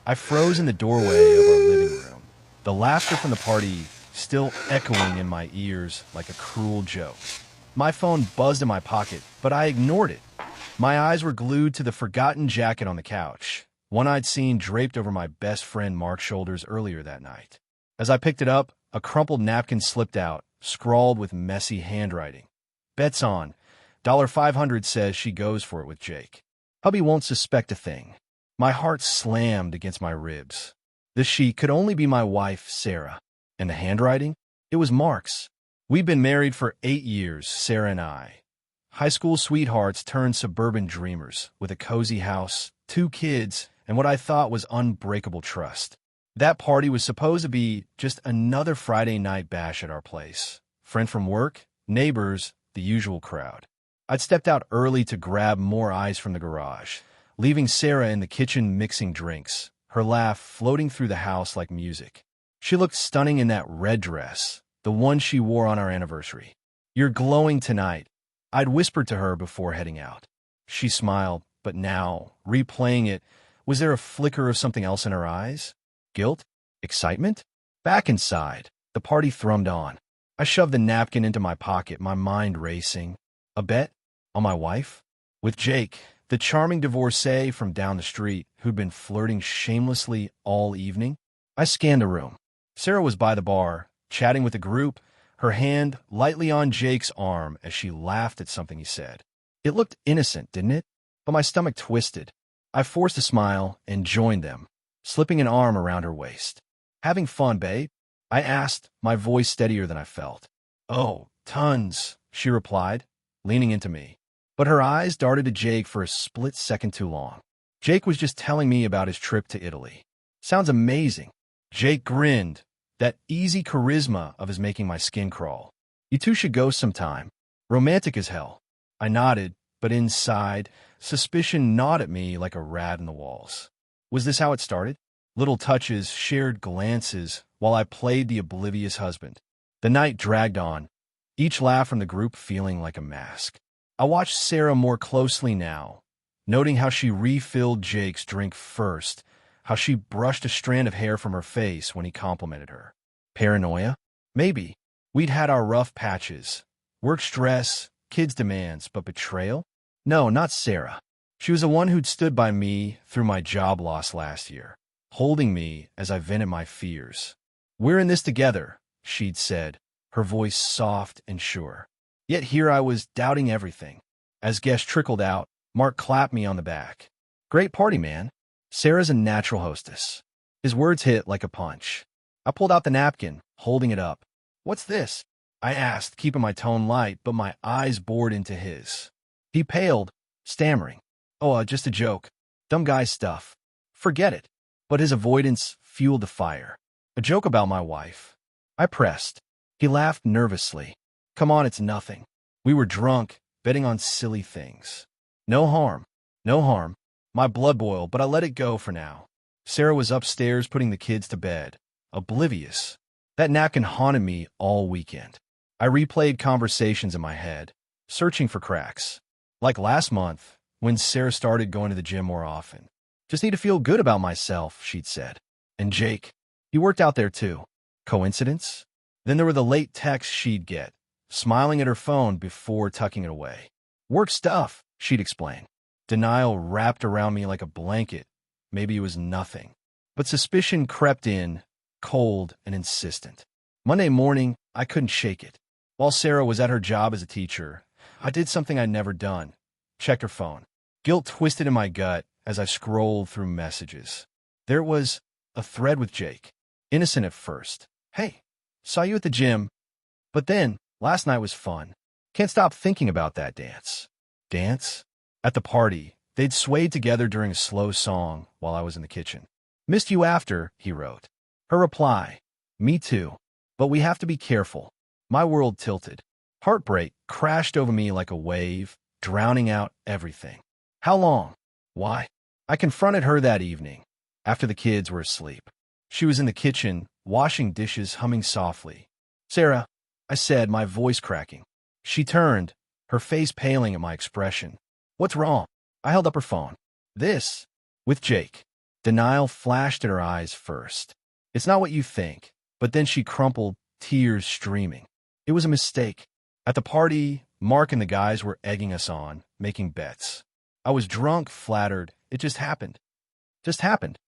I froze in the doorway of our living room, the laughter from the party still echoing in my ears like a cruel joke. My phone buzzed in my pocket, but I ignored it. My eyes were glued to the forgotten jacket on the couch, one I'd seen draped over my best friend Mark's shoulders earlier that night. As I picked it up, a crumpled napkin slipped out, scrawled with messy handwriting. "Bet's on. $500 says she goes for it with Jake. Hubby won't suspect a thing." My heart slammed against my ribs. The she could only be my wife, Sarah. And the handwriting? It was Mark's. We'd been married for 8 years, Sarah and I. High school sweethearts turned suburban dreamers, with a cozy house, 2 kids, and what I thought was unbreakable trust. That party was supposed to be just another Friday night bash at our place. Friend from work, neighbors, the usual crowd. I'd stepped out early to grab more ice from the garage, leaving Sarah in the kitchen mixing drinks, her laugh floating through the house like music. She looked stunning in that red dress, the one she wore on our anniversary. "You're glowing tonight," I'd whispered to her before heading out. She smiled, but now, replaying it, was there a flicker of something else in her eyes? Guilt? Excitement? Back inside, the party thrummed on. I shoved the napkin into my pocket, my mind racing. A bet? On my wife? With Jake, the charming divorcee from down the street who'd been flirting shamelessly all evening? I scanned the room. Sarah was by the bar, chatting with the group, her hand lightly on Jake's arm as she laughed at something he said. It looked innocent, didn't it? But my stomach twisted. I forced a smile and joined them, slipping an arm around her waist. "Having fun, babe?" I asked, my voice steadier than I felt. "Oh, tons," she replied, leaning into me. But her eyes darted to Jake for a split second too long. Jake was just telling me about his trip to Italy. "Sounds amazing." Jake grinned, that easy charisma of his making my skin crawl. "You two should go sometime. Romantic as hell." I nodded, but inside, suspicion gnawed at me like a rat in the walls. Was this how it started? Little touches, shared glances, while I played the oblivious husband. The night dragged on, each laugh from the group feeling like a mask. I watched Sarah more closely now, noting how she refilled Jake's drink first, how she brushed a strand of hair from her face when he complimented her. Paranoia? Maybe. We'd had our rough patches. Work stress, kids' demands, but betrayal? No, not Sarah. She was the one who'd stood by me through my job loss last year, holding me as I vented my fears. "We're in this together," she'd said, her voice soft and sure. Yet here I was doubting everything. As guests trickled out, Mark clapped me on the back. "Great party, man. Sarah's a natural hostess." His words hit like a punch. I pulled out the napkin, holding it up. "What's this?" I asked, keeping my tone light, but my eyes bored into his. He paled, stammering. "Oh, just a joke. Dumb guy stuff. Forget it." But his avoidance fueled the fire. "A joke about my wife." I pressed. He laughed nervously. "Come on, it's nothing. We were drunk, betting on silly things. No harm. No harm." My blood boiled, but I let it go for now. Sarah was upstairs putting the kids to bed, oblivious. That napkin haunted me all weekend. I replayed conversations in my head, searching for cracks. Like last month, when Sarah started going to the gym more often. "Just need to feel good about myself," she'd said. And Jake, he worked out there too. Coincidence? Then there were the late texts she'd get, smiling at her phone before tucking it away. "Work stuff," she'd explain. Denial wrapped around me like a blanket. Maybe it was nothing. But suspicion crept in, cold and insistent. Monday morning, I couldn't shake it. While Sarah was at her job as a teacher, I did something I'd never done. Checked her phone. Guilt twisted in my gut as I scrolled through messages. There was a thread with Jake. Innocent at first. "Hey, saw you at the gym." But then, "Last night was fun. Can't stop thinking about that dance." Dance? At the party, they'd swayed together during a slow song while I was in the kitchen. "Missed you after," he wrote. Her reply, "Me too. But we have to be careful." My world tilted. Heartbreak crashed over me like a wave, drowning out everything. How long? Why? I confronted her that evening, after the kids were asleep. She was in the kitchen, washing dishes, humming softly. "Sarah," I said, my voice cracking. She turned, her face paling at my expression. "What's wrong?" I held up her phone. "This. With Jake." Denial flashed at her eyes first. It's not what you think, but then she crumpled, tears streaming. It was a mistake. At the party, Mark and the guys were egging us on, making bets. I was drunk, flattered. It just happened. Just happened.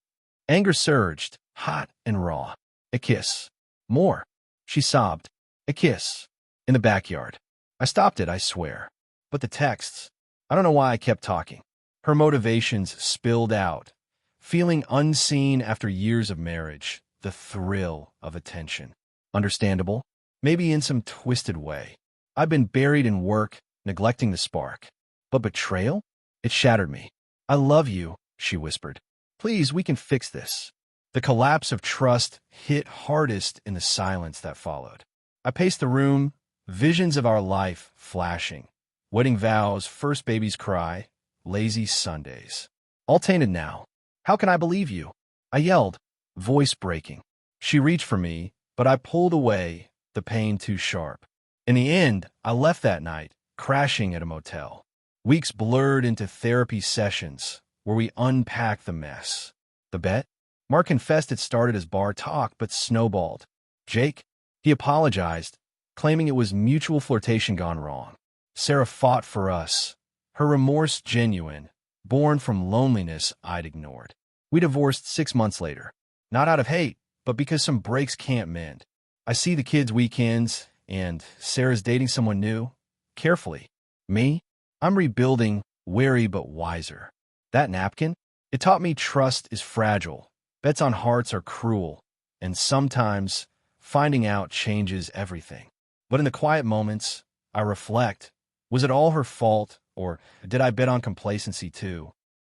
Anger surged, hot and raw. A kiss. More. She sobbed. A kiss. In the backyard. I stopped it, I swear. But the texts. I don't know why I kept talking. Her motivations spilled out. Feeling unseen after years of marriage. The thrill of attention. Understandable? Maybe in some twisted way. I've been buried in work, neglecting the spark. But betrayal? It shattered me. I love you, she whispered. Please, we can fix this. The collapse of trust hit hardest in the silence that followed. I paced the room, visions of our life flashing. Wedding vows, first baby's cry, lazy Sundays. All tainted now. How can I believe you? I yelled, voice breaking. She reached for me, but I pulled away, the pain too sharp. In the end, I left that night, crashing at a motel. Weeks blurred into therapy sessions, where we unpacked the mess. The bet? Mark confessed it started as bar talk, but snowballed. Jake? He apologized, claiming it was mutual flirtation gone wrong. Sarah fought for us, her remorse genuine, born from loneliness I'd ignored. We divorced 6 months later, not out of hate, but because some breaks can't mend. I see the kids' weekends, and Sarah's dating someone new, carefully. Me? I'm rebuilding, wary but wiser. That napkin? It taught me trust is fragile, bets on hearts are cruel, and sometimes finding out changes everything. But in the quiet moments, I reflect, was it all her fault, or did I bet on complacency too?